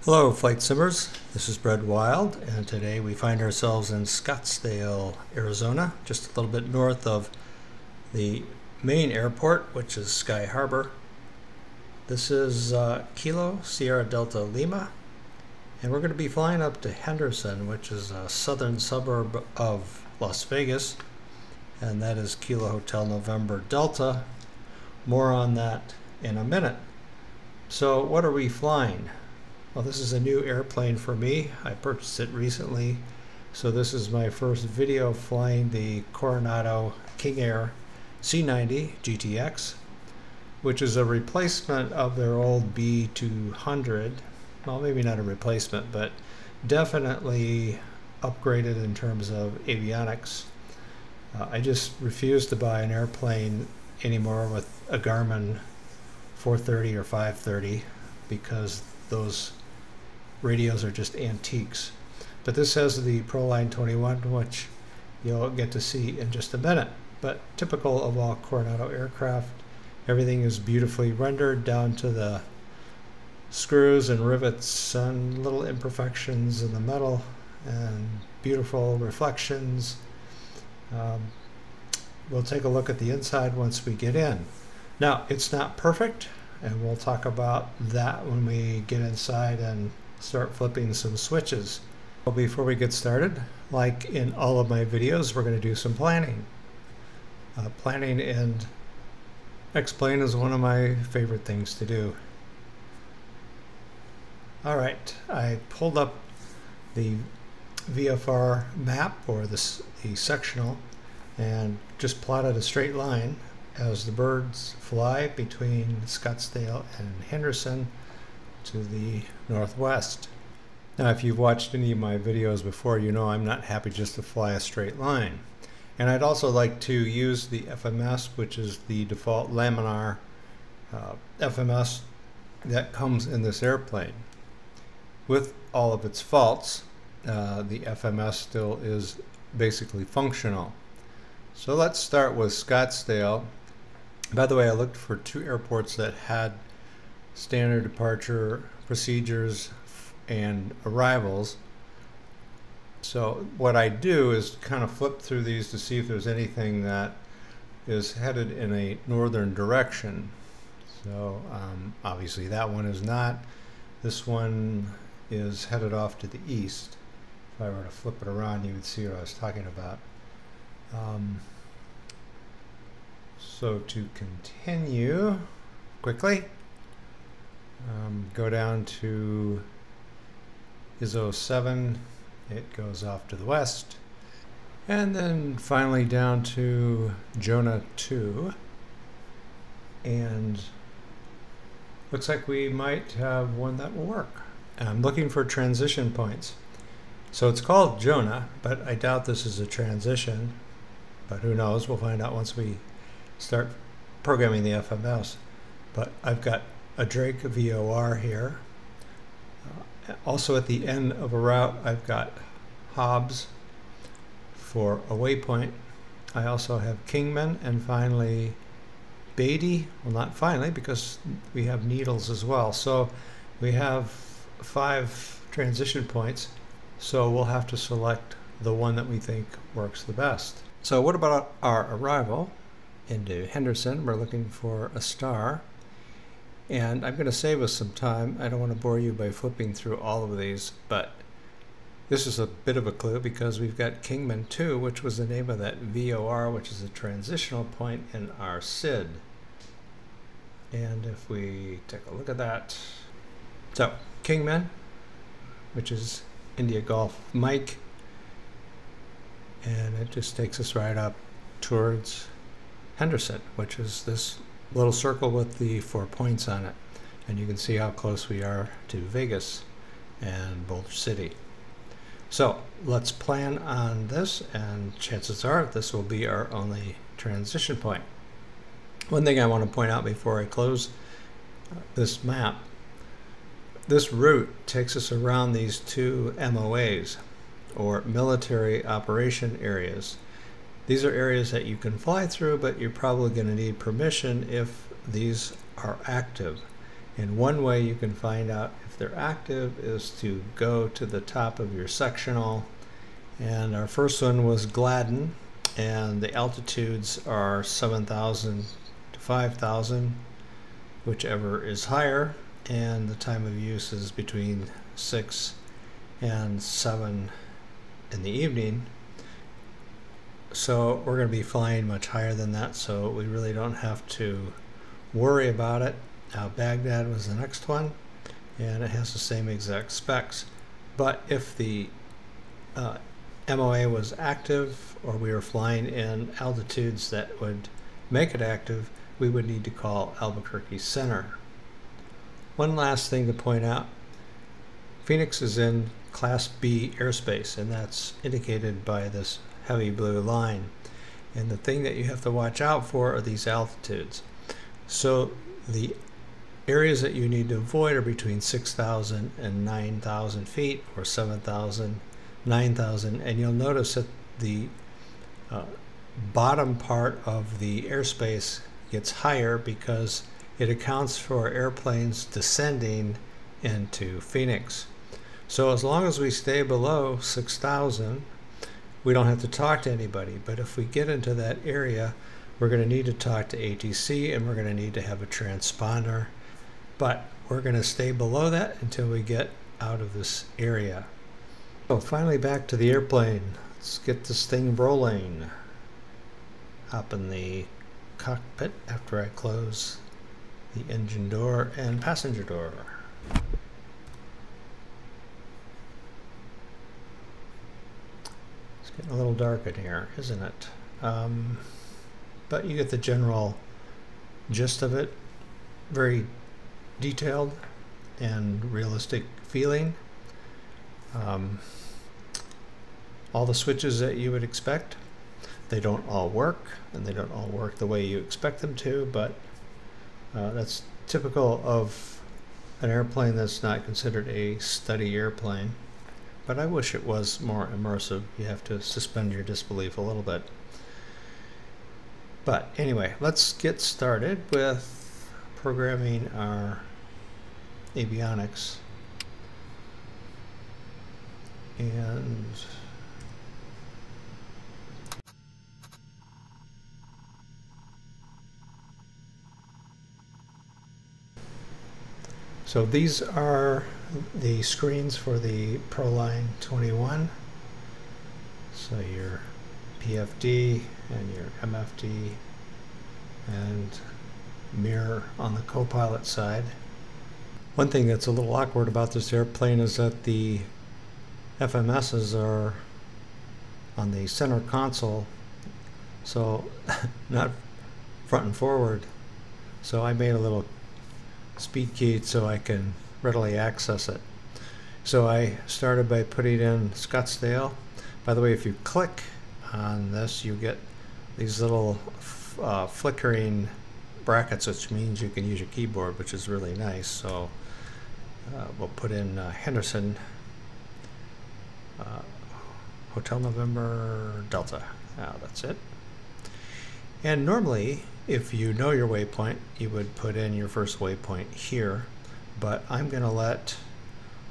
Hello Flight Simmers, this is Brett Wild, and today we find ourselves in Scottsdale, Arizona, just a little bit north of the main airport, which is Sky Harbor. This is Kilo Sierra Delta Lima, and we're going to be flying up to Henderson, which is a southern suburb of Las Vegas, and that is Kilo Hotel November Delta. More on that in a minute. So what are we flying? Well, this is a new airplane for me. I purchased it recently, so this is my first video flying the Coronado King Air C90 GTX, which is a replacement of their old B200. Well, maybe not a replacement, but definitely upgraded in terms of avionics. I just refuse to buy an airplane anymore with a Garmin 430 or 530 because those radios are just antiques. But this has the Proline 21, which you'll get to see in just a minute. But typical of all Coronado aircraft, everything is beautifully rendered down to the screws and rivets and little imperfections in the metal and beautiful reflections. We'll take a look at the inside once we get in. Now, it's not perfect, and we'll talk about that when we get inside and start flipping some switches. Well, before we get started, like in all of my videos, we're going to do some planning. Planning and explain is one of my favorite things to do. Alright, I pulled up the VFR map, or the sectional, and just plotted a straight line as the birds fly between Scottsdale and Henderson to the northwest. Now, if you've watched any of my videos before, you know I'm not happy just to fly a straight line. And I'd also like to use the FMS, which is the default laminar FMS that comes in this airplane. With all of its faults, the FMS still is basically functional. So let's start with Scottsdale. By the way, I looked for two airports that had standard departure procedures and arrivals. So what I do is kind of flip through these to see if there's anything that is headed in a northern direction. So obviously that one is not. This one is headed off to the east. If I were to flip it around, you would see what I was talking about. So to continue quickly, go down to ISO 7, it goes off to the west, and then finally down to Jonah 2, and looks like we might have one that will work. I'm looking for transition points. So it's called Jonah, but I doubt this is a transition, but who knows, we'll find out once we start programming the FMS. But I've got a Drake VOR here. Also at the end of a route, I've got Hobbs for a waypoint. I also have Kingman, and finally Beatty. Well, not finally, because we have Needles as well. So we have 5 transition points, so we'll have to select the one that we think works the best. So what about our arrival into Henderson? We're looking for a star, and I'm going to save us some time. I don't want to bore you by flipping through all of these, but this is a bit of a clue because we've got Kingman 2, which was the name of that VOR, which is a transitional point in our SID. And if we take a look at that, so Kingman, which is India Golf Mike, and it just takes us right up towards Henderson, which is this little circle with the 4 points on it. And you can see how close we are to Vegas and Boulder City. So let's plan on this, and chances are this will be our only transition point. One thing I want to point out before I close this map, this route takes us around these 2 MOAs, or military operation areas. These are areas that you can fly through, but you're probably going to need permission if these are active. And one way you can find out if if they're active, is to go to the top of your sectional. And our first one was Gladden, and the altitudes are 7,000 to 5,000, whichever is higher, and the time of use is between 6 and 7 in the evening. So we're going to be flying much higher than that, so we really don't have to worry about it. Now Baghdad was the next one, and it has the same exact specs. But if the MOA was active, or we were flying in altitudes that would make it active, we would need to call Albuquerque Center. One last thing to point out, Phoenix is in Class B airspace, and that's indicated by this heavy blue line. And the thing that you have to watch out for are these altitudes. So the areas that you need to avoid are between 6,000 and 9,000 feet, or 7,000, 9,000, and you'll notice that the bottom part of the airspace gets higher because it accounts for airplanes descending into Phoenix. So as long as we stay below 6,000, we don't have to talk to anybody. But if we get into that area, we're going to need to talk to ATC, and we're going to need to have a transponder. But we're going to stay below that until we get out of this area. So finally back to the airplane. Let's get this thing rolling. Hop in the cockpit after I close the engine door and passenger door. It's getting a little dark in here, isn't it? But you get the general gist of it. Very detailed and realistic feeling. All the switches that you would expect. They don't all work, and they don't all work the way you expect them to, but that's typical of an airplane that's not considered a study airplane. But I wish it was more immersive. You have to suspend your disbelief a little bit. But anyway, let's get started with programming our avionics. And so these are the screens for the ProLine 21. So your PFD and your MFD and mirror on the co-pilot side. One thing that's a little awkward about this airplane is that the FMSs are on the center console, so not front and forward. So I made a little speed key so I can readily access it. So I started by putting in Scottsdale. By the way, if you click on this, you get these little flickering brackets, which means you can use your keyboard, which is really nice. So we'll put in Henderson, Hotel November Delta. Now that's it. And normally, if you know your waypoint, you would put in your first waypoint here, but I'm going to let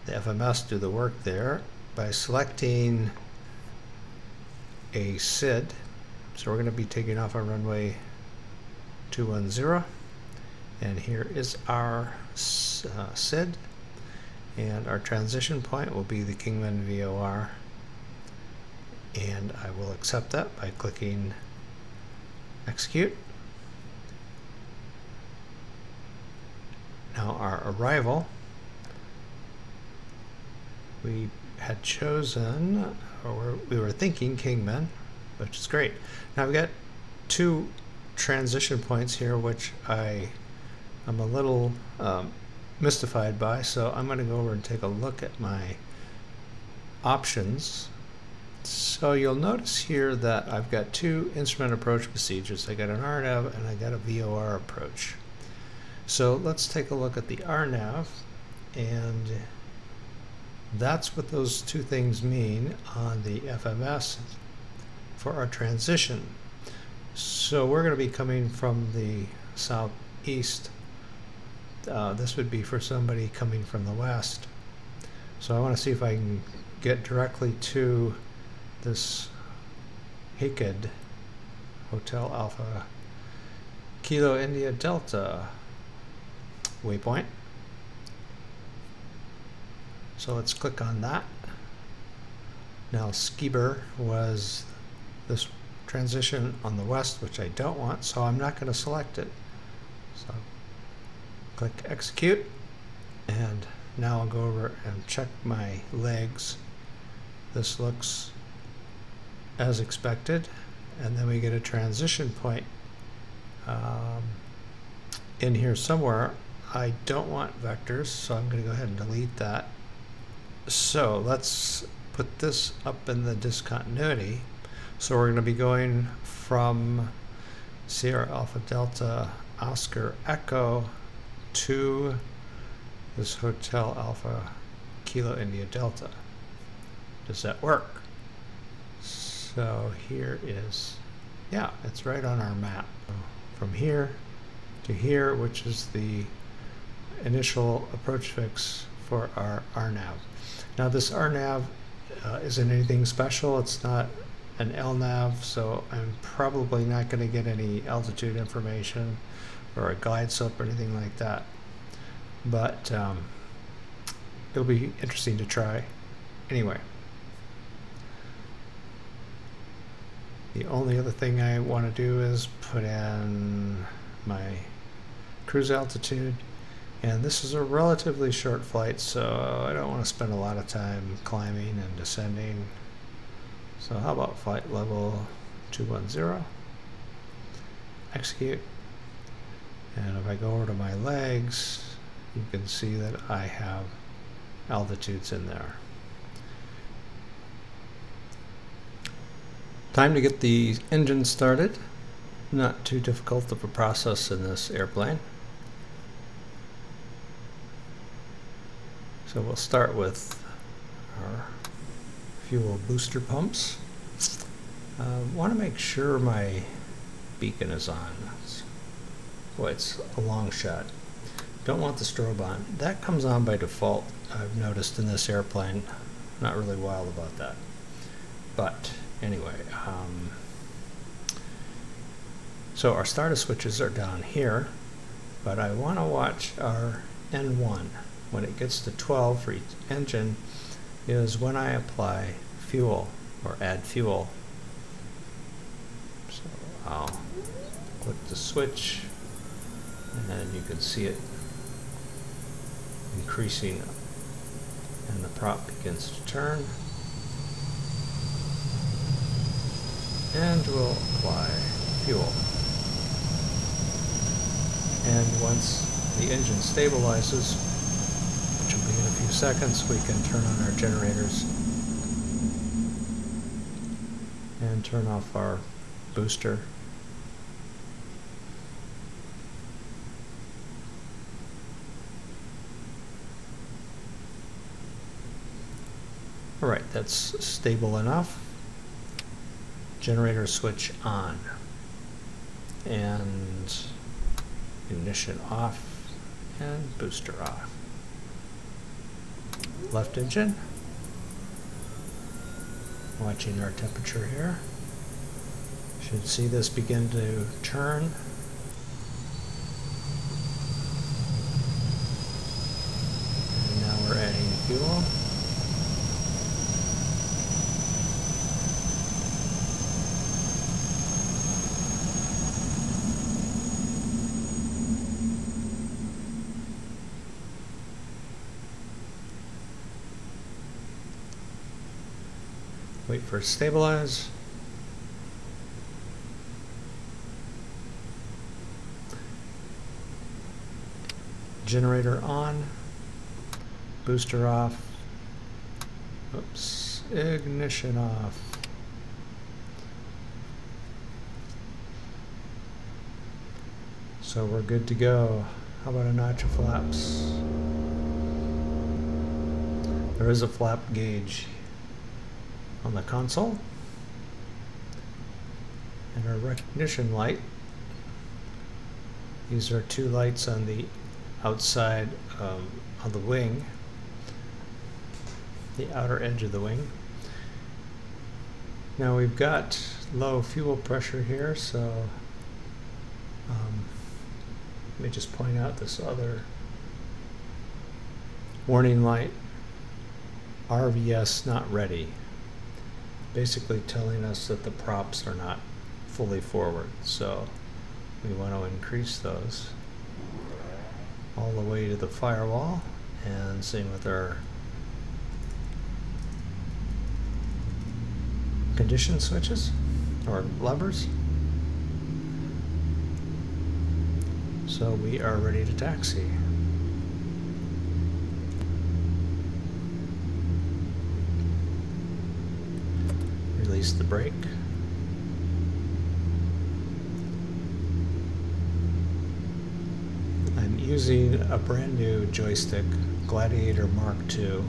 the FMS do the work there by selecting a SID. So we're going to be taking off on runway 210, and here is our SID, and our transition point will be the Kingman VOR, and I will accept that by clicking execute. Now our arrival, we had chosen, or we were thinking Kingman, which is great. Now we've got two transition points here which I'm a little mystified by, so I'm going to go over and take a look at my options. So you'll notice here that I've got two instrument approach procedures. I got an RNAV and I got a VOR approach. So let's take a look at the RNAV, and that's what those two things mean on the FMS for our transition. So we're going to be coming from the southeast This would be for somebody coming from the west. So I want to see if I can get directly to this Haked Hotel Alpha Kilo India Delta waypoint. So let's click on that. Now Skiber was this transition on the west, which I don't want, so I'm not going to select it. So click execute, and now I'll go over and check my legs. This looks as expected, and then we get a transition point in here somewhere. I don't want vectors, so I'm going to go ahead and delete that. So let's put this up in the discontinuity. So we're going to be going from Sierra Alpha Delta Oscar Echo to this Hotel Alpha Kilo India Delta. Does that work? So here is, yeah, it's right on our map. From here to here, which is the initial approach fix for our RNAV. Now this RNAV isn't anything special. It's not an LNAV, so I'm probably not going to get any altitude information or a glide slope or anything like that. But it'll be interesting to try. Anyway, the only other thing I want to do is put in my cruise altitude. And this is a relatively short flight, so I don't want to spend a lot of time climbing and descending. So how about flight level 210? Execute. And if I go over to my legs, you can see that I have altitudes in there. Time to get the engine started. Not too difficult of a process in this airplane. So we'll start with our fuel booster pumps. Want to make sure my beacon is on. Boy, it's a long shot. Don't want the strobe on. That comes on by default, I've noticed in this airplane. Not really wild about that. But anyway, so our status switches are down here, but I want to watch our N1. When it gets to 12 for each engine is when I apply fuel or add fuel. So I'll click the switch, and then you can see it increasing, and the prop begins to turn. And we'll apply fuel. And once the engine stabilizes, which will be in a few seconds, we can turn on our generators and turn off our booster. All right, that's stable enough. Generator switch on and ignition off and booster off. Left engine. Watching our temperature here. Should see this begin to turn. And now we're adding fuel. Wait for it to stabilize. Generator on. Booster off. Oops. Ignition off. So we're good to go. How about a notch of flaps? There is a flap gauge on the console, and our recognition light. These are two lights on the outside on the wing, the outer edge of the wing. Now we've got low fuel pressure here, so let me just point out this other warning light, RVS not ready, basically telling us that the props are not fully forward, so we want to increase those all the way to the firewall, and same with our condition switches or levers. So we are ready to taxi. Release the brake. I'm using a brand new joystick, Gladiator Mark II.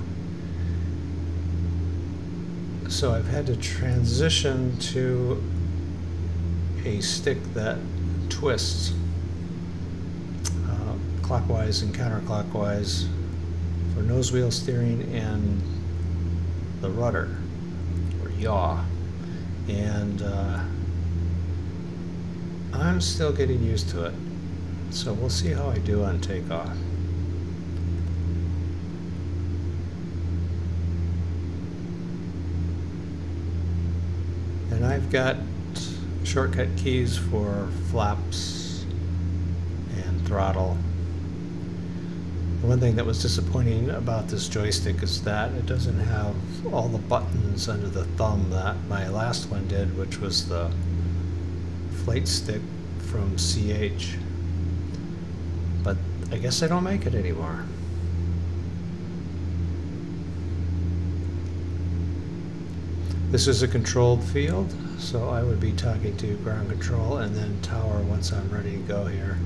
So I've had to transition to a stick that twists clockwise and counterclockwise for nose wheel steering and the rudder, or yaw. And I'm still getting used to it. So we'll see how I do on takeoff. And I've got shortcut keys for flaps and throttle. The one thing that was disappointing about this joystick is that it doesn't have all the buttons under the thumb that my last one did, which was the flight stick from CH. But I guess they don't make it anymore. This is a controlled field, so I would be talking to ground control and then tower once I'm ready to go here.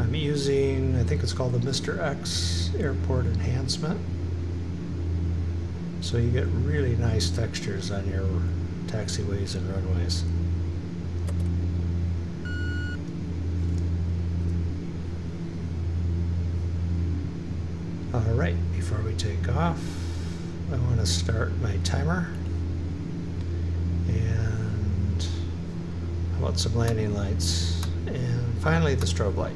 I'm using, I think it's called the Mr. X Airport Enhancement. So you get really nice textures on your taxiways and runways. Alright, before we take off, I want to start my timer. And how about some landing lights? And finally the strobe light.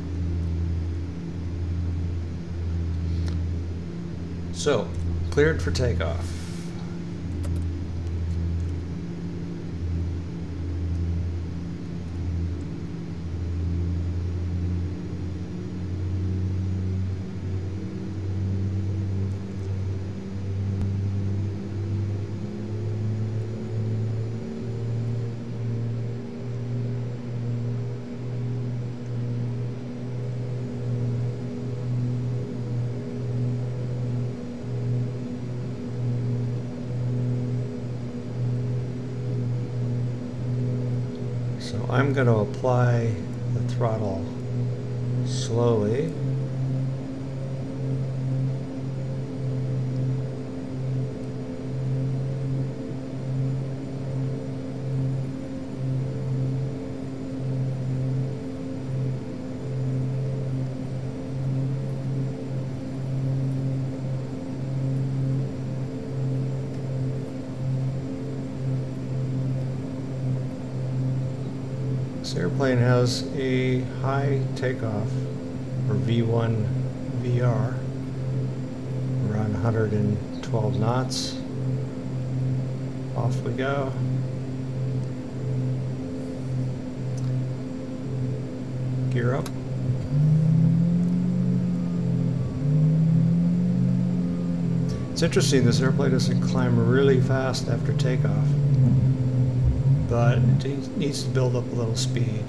So, cleared for takeoff. So I'm going to apply the throttle slowly. This airplane has a high takeoff, or V1 VR, around 112 knots. Off we go. Gear up. It's interesting, this airplane doesn't climb really fast after takeoff, but it needs to build up a little speed.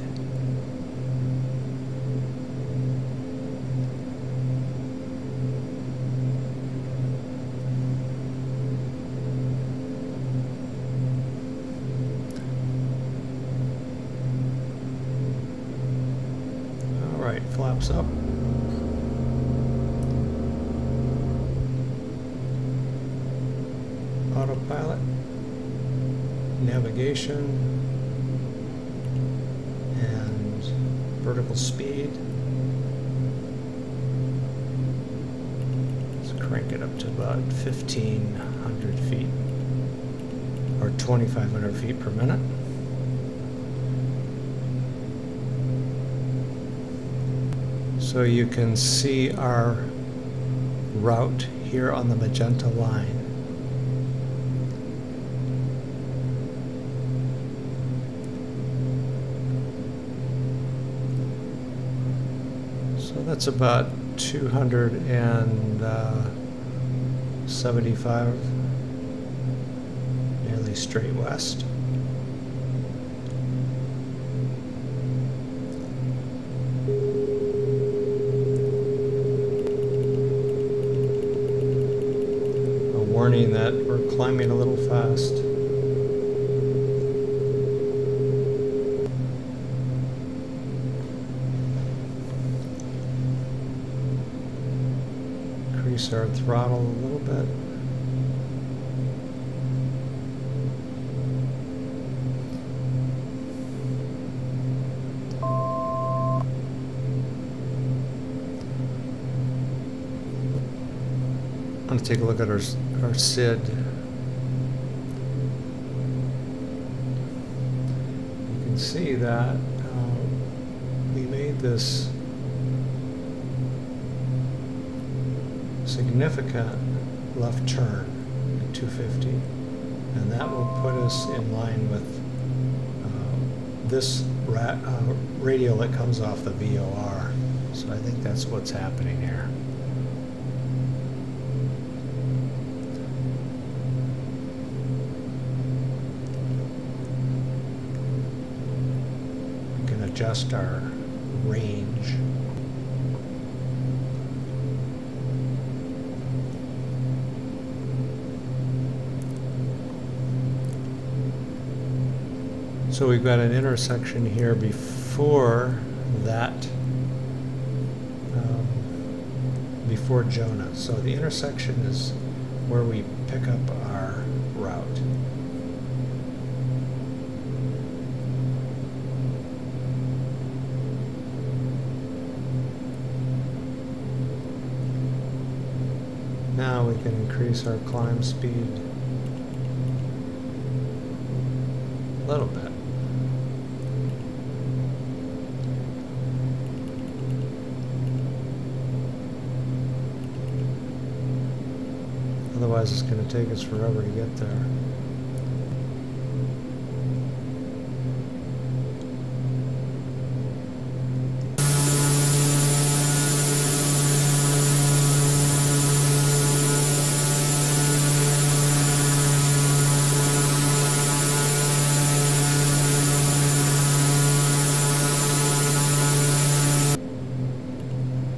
All right, flaps up. Autopilot. navigation and vertical speed. Let's crank it up to about 1,500 feet or 2,500 feet per minute. So you can see our route here on the magenta line. So that's about 275, nearly straight west. Warning that we're climbing a little fast. Increase our throttle a little bit. I'm going to take a look at our SID. You can see that we made this significant left turn at 250, and that will put us in line with this radial that comes off the VOR. So I think that's what's happening here. Adjust our range. So we've got an intersection here before that, before Jonah. So the intersection is where we pick up our route. Now we can increase our climb speed a little bit. Otherwise it's going to take us forever to get there.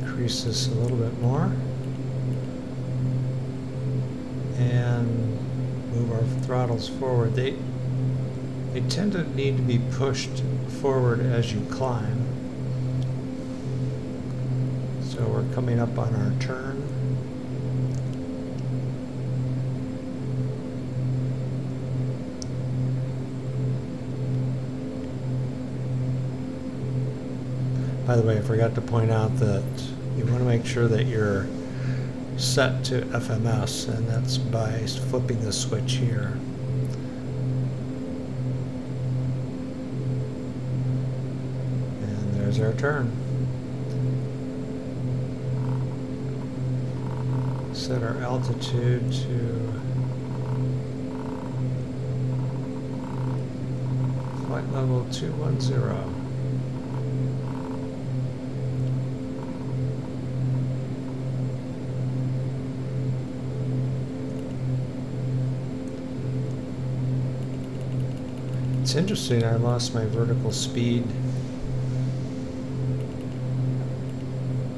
Increase this a little bit more and move our throttles forward. They tend to need to be pushed forward as you climb. So we're coming up on our turn. By the way, I forgot to point out that you want to make sure that you're set to FMS, and that's by flipping the switch here. And there's our turn. Set our altitude to flight level 210. It's interesting, I lost my vertical speed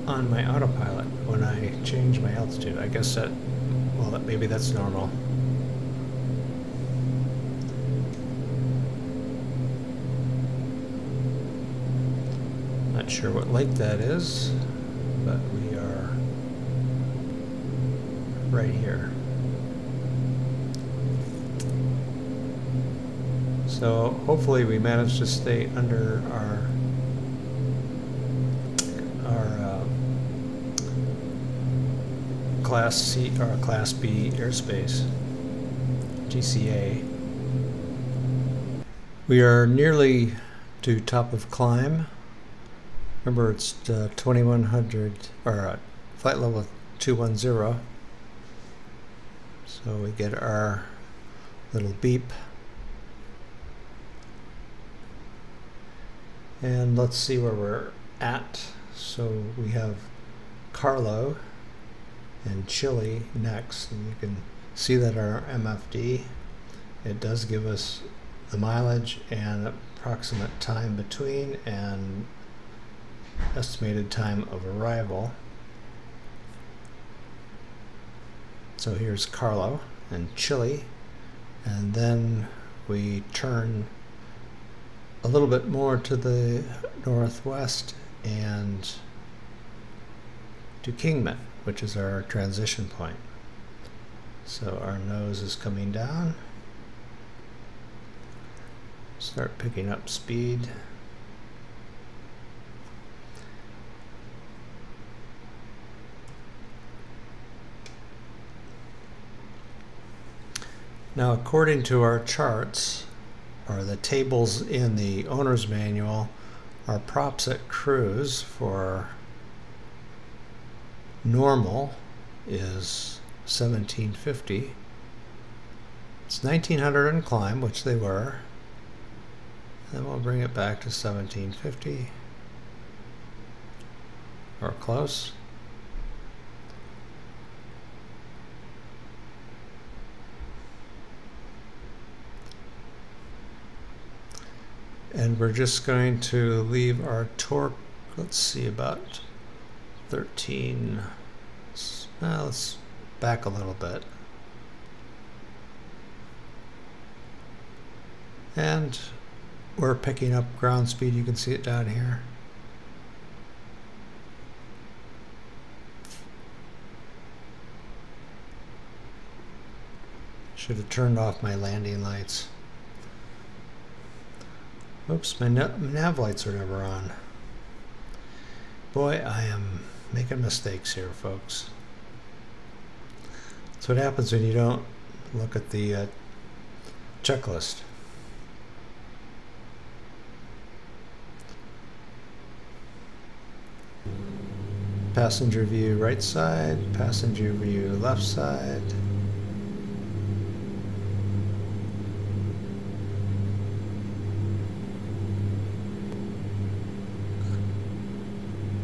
on my autopilot when I changed my altitude. I guess that, well, maybe that's normal. Not sure what lake that is, but we are right here. So hopefully we managed to stay under our Class C or Class B airspace, GCA. We are nearly to top of climb. Remember, it's 2100 or flight level 210. So we get our little beep. And let's see where we're at. So we have Carlo and Chile next, and you can see that our MFD, it does give us the mileage and approximate time between and estimated time of arrival. So here's Carlo and Chile, and then we turn a little bit more to the northwest and to Kingman, which is our transition point. So our nose is coming down. Start picking up speed. Now, according to our charts, or the tables in the owner's manual, our props at cruise for normal is 1750. It's 1900 in climb, which they were. Then we'll bring it back to 1750 or close. And we're just going to leave our torque, let's see, about 13. Let's back a little bit. And we're picking up ground speed. You can see it down here. Should have turned off my landing lights. Oops, my nav lights are never on. Boy, I am making mistakes here, folks. That's what happens when you don't look at the checklist. Passenger view right side, passenger view left side.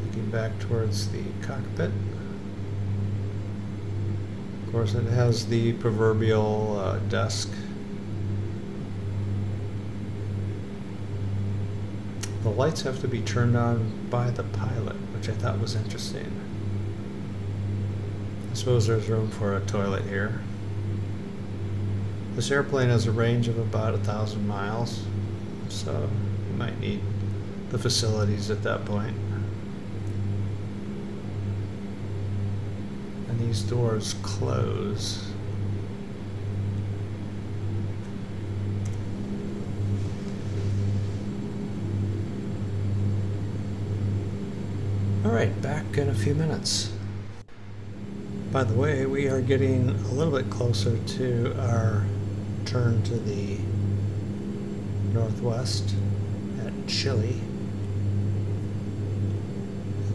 Looking back towards the cockpit. Of course, it has the proverbial desk. The lights have to be turned on by the pilot, which I thought was interesting. I suppose there's room for a toilet here. This airplane has a range of about 1,000 miles, so you might need the facilities at that point. And these doors close. Alright, back in a few minutes. By the way, we are getting a little bit closer to our turn to the northwest at Chile.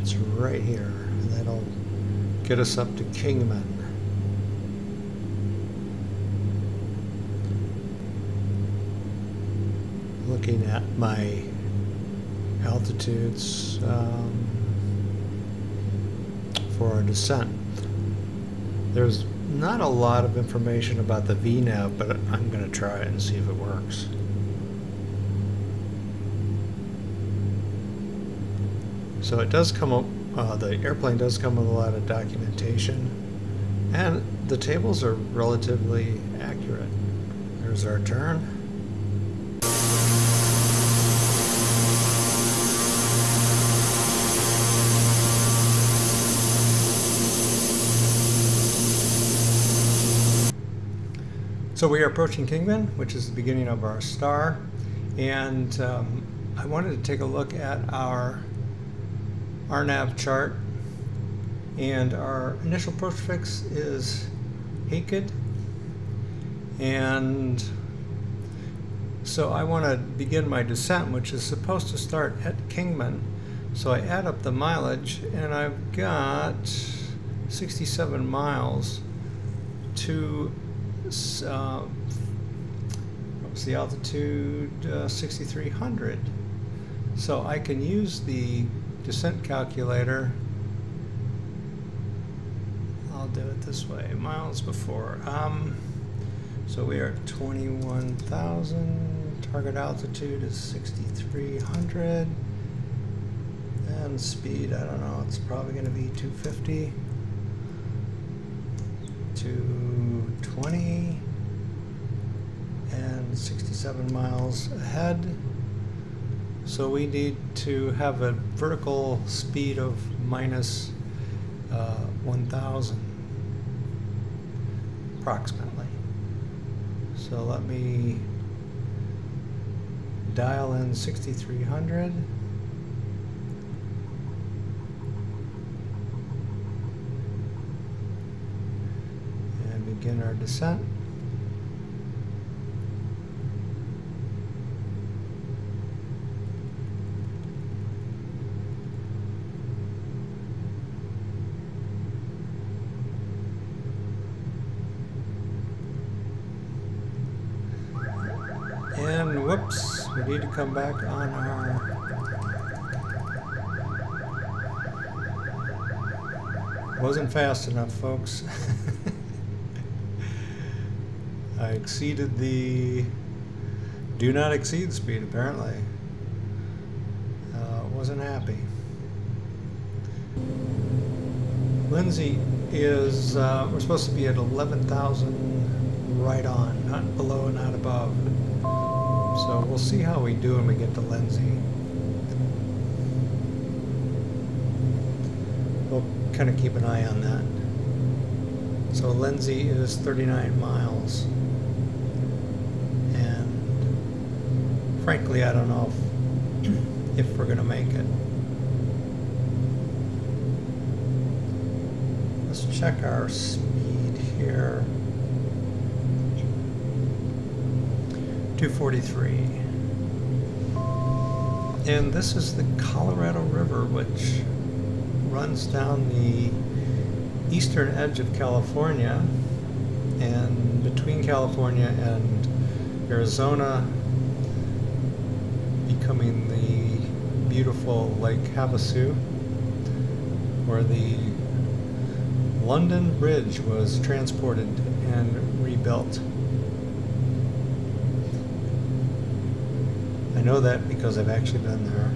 It's right here. That'll get us up to Kingman. Looking at my altitudes for our descent. There's not a lot of information about the VNAV, but I'm going to try it and see if it works. So it does come up, the airplane does come with a lot of documentation, and the tables are relatively accurate. There's our turn. So we are approaching Kingman, which is the beginning of our star, and I wanted to take a look at our RNAV chart, and our initial approach fix is Haakid, and so I want to begin my descent, which is supposed to start at Kingman. So I add up the mileage, and I've got 67 miles to what was the altitude? 6,300. So I can use the descent calculator. I'll do it this way, miles before. So we are at 21,000. Target altitude is 6,300. And speed, I don't know, it's probably going to be 250. 220. And 67 miles ahead. So we need to have a vertical speed of minus 1,000 approximately. So let me dial in 6,300. And begin our descent. And whoops, we need to come back on our wasn't fast enough, folks. I exceeded the do not exceed speed, apparently. Wasn't happy. Lindsay is, we're supposed to be at 11,000 right on, not below, not above. So we'll see how we do when we get to Lindsay. We'll kind of keep an eye on that. So Lindsay is 39 miles. And frankly, I don't know if we're going to make it. Let's check our speed here. 243. And this is the Colorado River, which runs down the eastern edge of California, and between California and Arizona, becoming the beautiful Lake Havasu, where the London Bridge was transported and rebuilt. I know that because I've actually been there.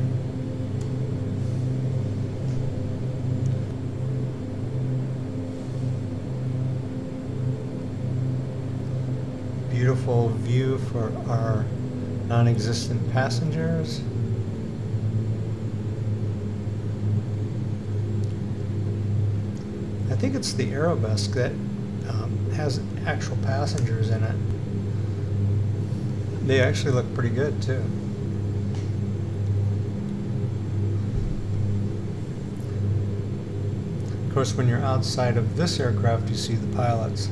Beautiful view for our non-existent passengers. I think it's the Arabesque that has actual passengers in it. They actually look pretty good too. Of course, when you're outside of this aircraft, you see the pilots.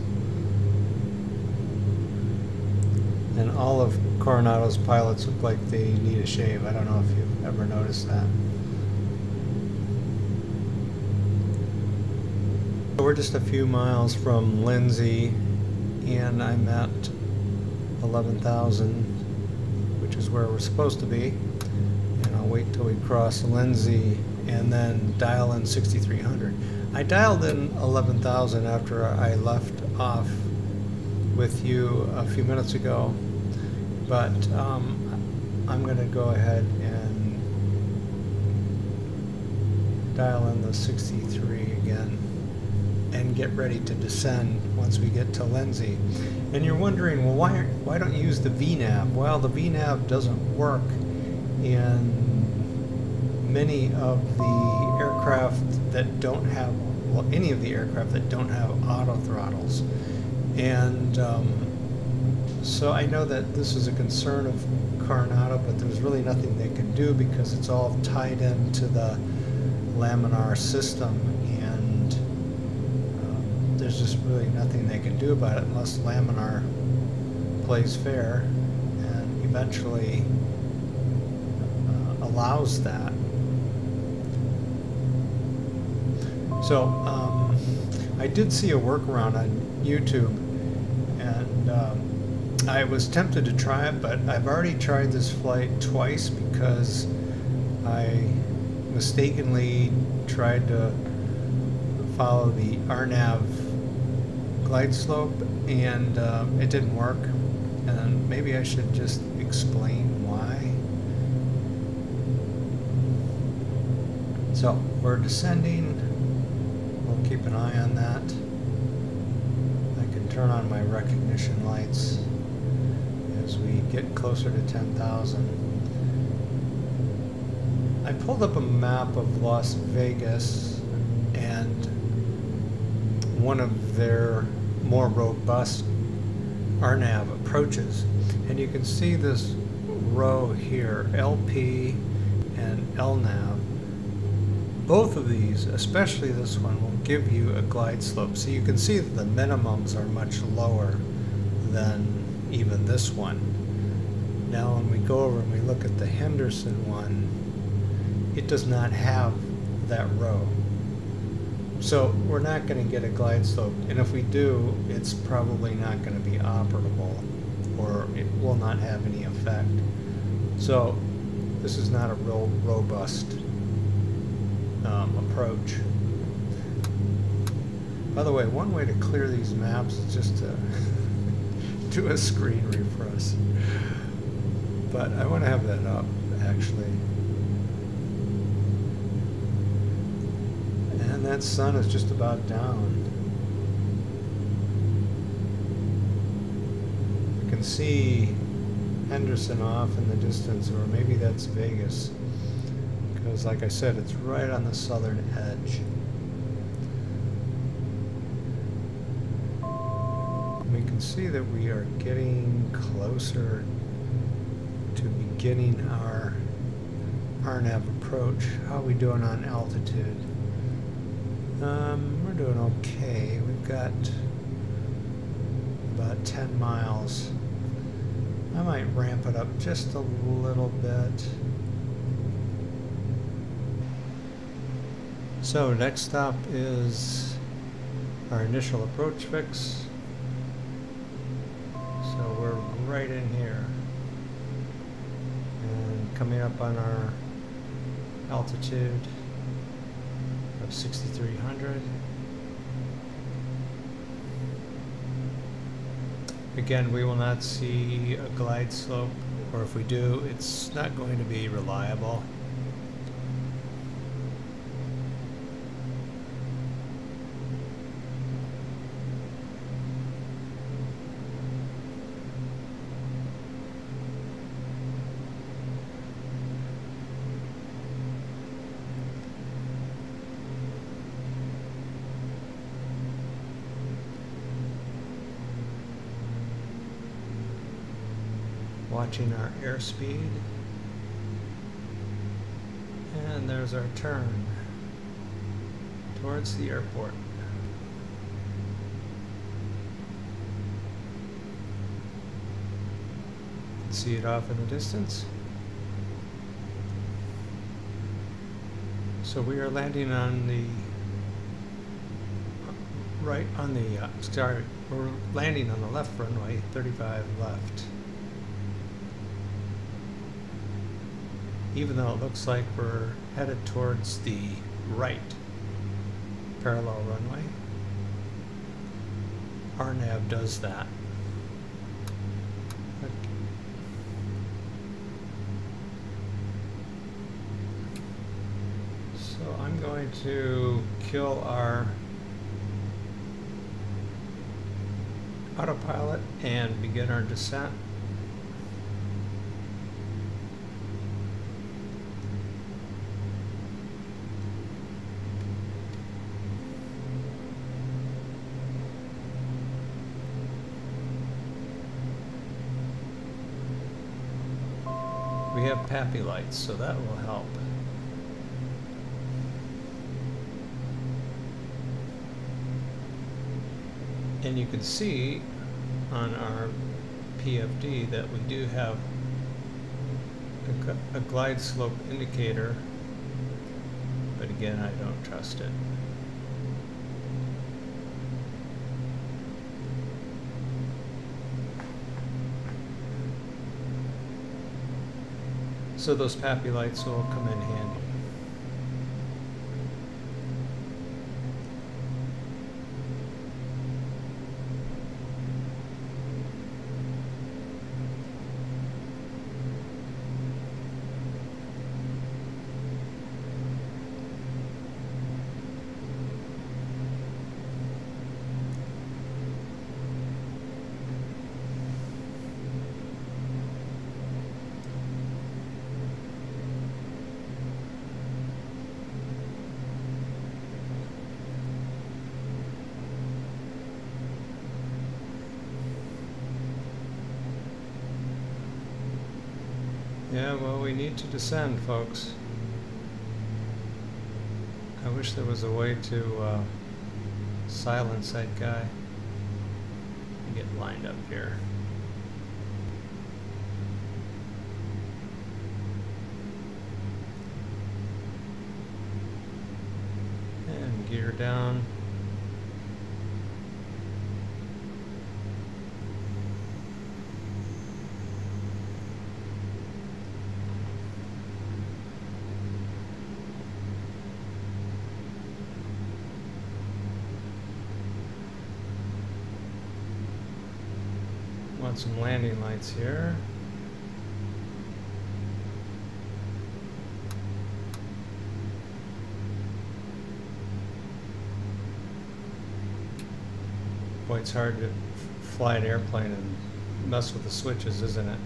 And all of Coronado's pilots look like they need a shave. I don't know if you've ever noticed that. We're just a few miles from Lindsay, and I'm at 11,000, which is where we're supposed to be. And I'll wait till we cross Lindsay and then dial in 6,300. I dialed in 11,000 after I left off with you a few minutes ago, but I'm going to go ahead and dial in the 63 again and get ready to descend once we get to Lindsay. And you're wondering, well, why don't you use the VNAV? Well, the VNAV doesn't work in many of the aircraft that don't have, well, any of the aircraft that don't have auto throttles. And So I know that this is a concern of Coronado, but there's really nothing they can do because it's all tied into the laminar system, and there's just really nothing they can do about it unless laminar plays fair and eventually allows that. So I did see a workaround on YouTube, and I was tempted to try it, but I've already tried this flight twice because I mistakenly tried to follow the RNAV glide slope, and it didn't work. And maybe I should just explain why. So we're descending. We'll keep an eye on that. I can turn on my recognition lights as we get closer to 10,000. I pulled up a map of Las Vegas and one of their more robust RNAV approaches, and you can see this row here, LP and LNAV. Both of these, especially this one, will give you a glide slope. So you can see that the minimums are much lower than even this one. Now when we go over and we look at the Henderson one, it does not have that row. So we're not going to get a glide slope, and if we do, it's probably not going to be operable, or it will not have any effect. So this is not a real robust approach. By the way, one way to clear these maps is just to do a screen refresh. But I want to have that up, actually. And that sun is just about down. You can see Henderson off in the distance, or maybe that's Vegas. Because, like I said, it's right on the southern edge. We can see that we are getting closer to beginning our RNAV approach. How are we doing on altitude? We're doing okay. We've got about 10 miles. I might ramp it up just a little bit. So next stop is our initial approach fix. So we're right in here and coming up on our altitude of 6,300. Again, we will not see a glide slope, or if we do, it's not going to be reliable. Watching our airspeed, and there's our turn towards the airport. See it off in the distance. So we are landing on the we're landing on the left runway, 35 left. Even though it looks like we're headed towards the right parallel runway. RNAV does that. So I'm going to kill our autopilot and begin our descent. we have PAPI lights, so that will help. And you can see on our PFD that we do have a glide slope indicator, but again, I don't trust it. So those PAPI lights will come in handy. Yeah, well, we need to descend, folks. I wish there was a way to silence that guy. Get lined up here. And gear down. Want some landing lights here. Boy, it's hard to fly an airplane and mess with the switches, isn't it?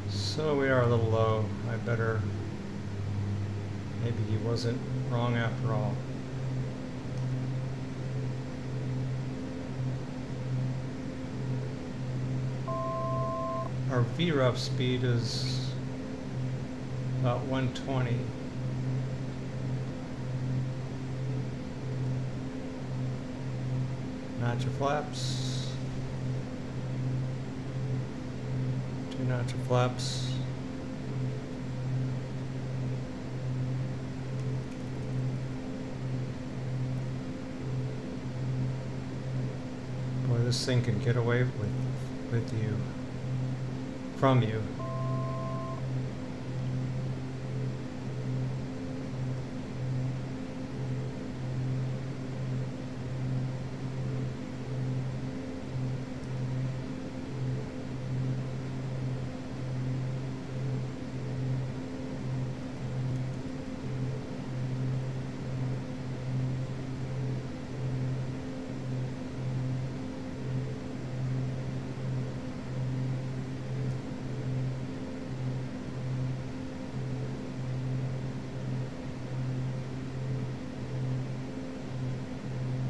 So we are a little low. I better... Maybe he wasn't wrong after all. Our VREF speed is about 120. Notch of flaps. 2 notch of flaps. This thing can get away with you, from you.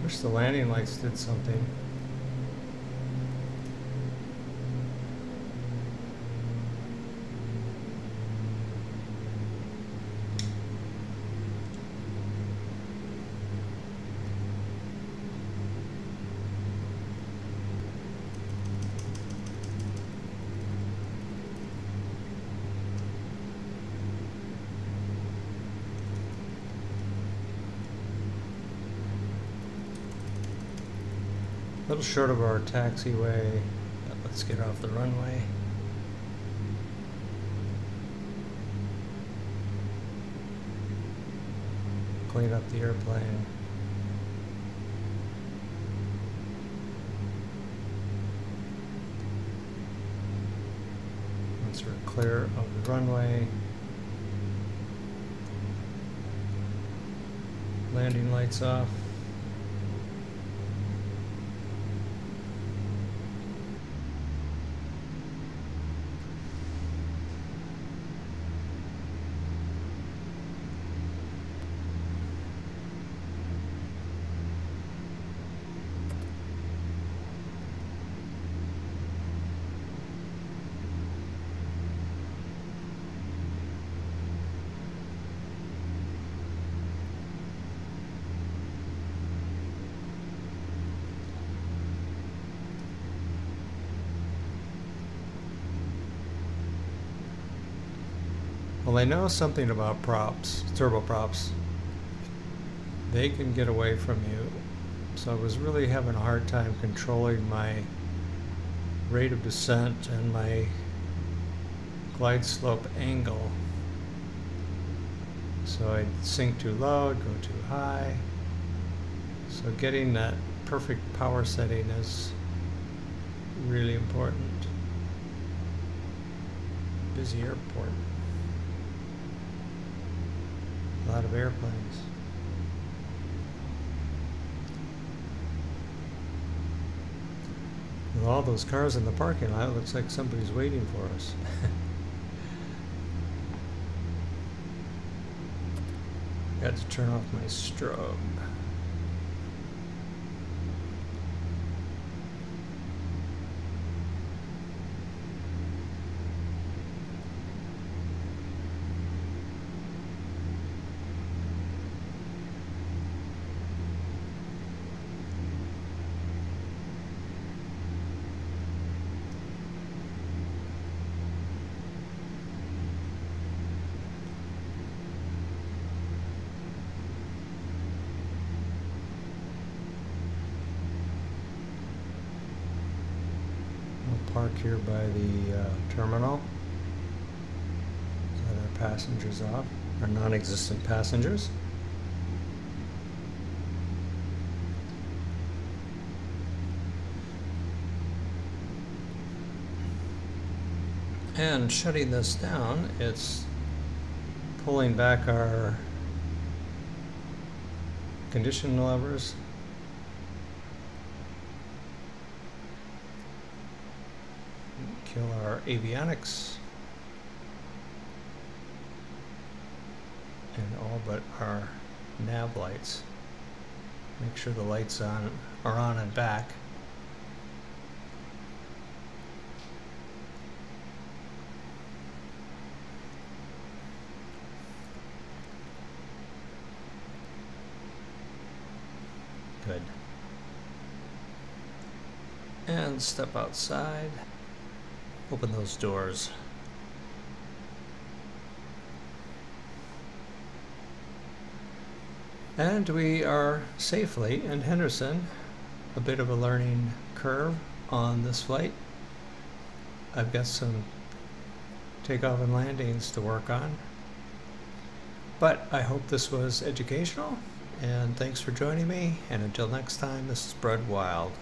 Wish the landing lights did something. A little short of our taxiway. Let's get off the runway. Clean up the airplane. Once we're clear of the runway, landing lights off. Well, I know something about props, turboprops. They can get away from you. So I was really having a hard time controlling my rate of descent and my glide slope angle. So I'd sink too low, I'd go too high. So getting that perfect power setting is really important. Busy airport. A lot of airplanes. With all those cars in the parking lot, it looks like somebody's waiting for us. Got to turn off my strobe. Park here by the terminal. Let our passengers off, our non-existent passengers. And shutting this down, it's pulling back our condition levers. Kill our avionics and all but our nav lights. Make sure the lights are on and back. Good. And step outside. Open those doors. And we are safely in Henderson. A bit of a learning curve on this flight. I've got some takeoff and landings to work on. But I hope this was educational, and thanks for joining me. And until next time, this is Brett Wild.